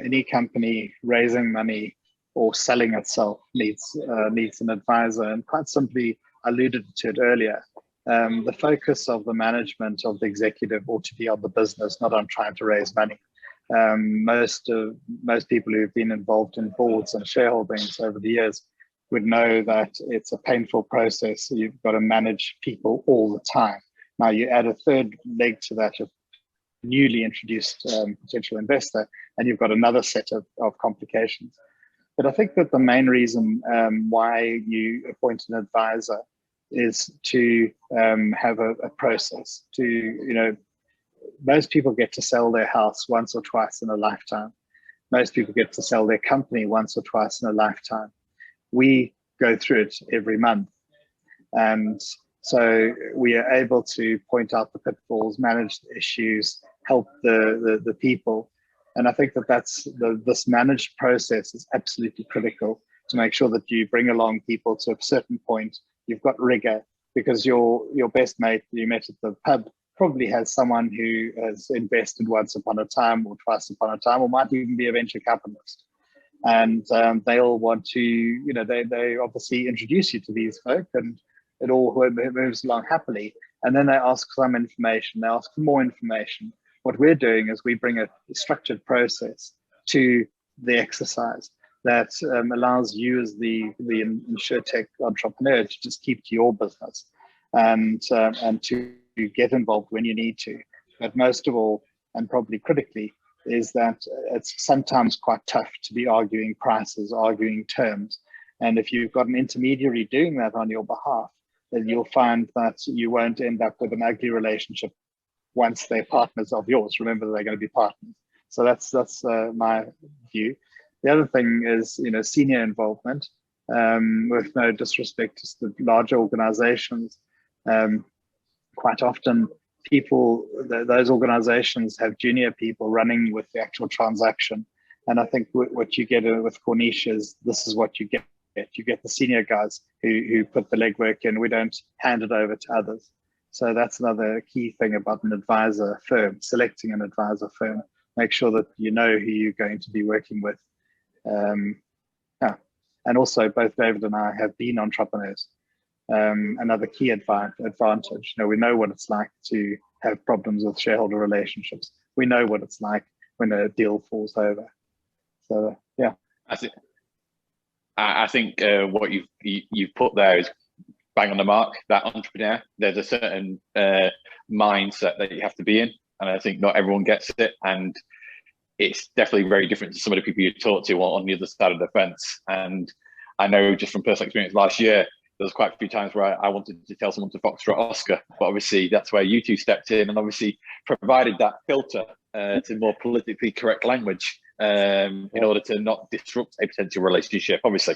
any company raising money or selling itself needs an advisor. And quite simply, I alluded to it earlier. The focus of the management of the executive ought to be on the business, not on trying to raise money. Most people who've been involved in boards and shareholdings over the years would know that it's a painful process. You've got to manage people all the time. Now you add a third leg to that of newly introduced potential investor, and you've got another set of complications. But I think that the main reason why you appoint an advisor is to have a process to, most people get to sell their house once or twice in a lifetime. Most people get to sell their company once or twice in a lifetime. We go through it every month. And so we are able to point out the pitfalls, manage the issues, help the people. And I think that this managed process is absolutely critical to make sure that you bring along people to a certain point. You've got rigor, because your best mate you met at the pub probably has someone who has invested once upon a time or twice upon a time, or might even be a venture capitalist. And they'll want to, they obviously introduce you to these folk, and it all moves along happily. And then they ask for some information, they ask for more information. What we're doing is we bring a structured process to the exercise that allows you as the insurtech entrepreneur to just keep to your business and to get involved when you need to. But most of all, and probably critically, is that it's sometimes quite tough to be arguing prices, arguing terms. And if you've got an intermediary doing that on your behalf, then you'll find that you won't end up with an ugly relationship once they're partners of yours. Remember, they're going to be partners. So that's my view. The other thing is, senior involvement. With no disrespect to the larger organizations, quite often those organizations have junior people running with the actual transaction. And I think what you get with Corniche is this is what you get. You get the senior guys who put the legwork in. We don't hand it over to others. So that's another key thing about an advisor firm, selecting an advisor firm. Make sure that you know who you're going to be working with. And also both David and I have been entrepreneurs. Another key advantage, we know what it's like to have problems with shareholder relationships. We know what it's like when a deal falls over. So yeah, I think what you've put there is bang on the mark. That entrepreneur, there's a certain mindset that you have to be in, and I think not everyone gets it. And it's definitely very different to some of the people you talk to on the other side of the fence. And I know just from personal experience last year, there was quite a few times where I wanted to tell someone to foxtrot Oscar, but obviously that's where you two stepped in and obviously provided that filter to more politically correct language in order to not disrupt a potential relationship. Obviously,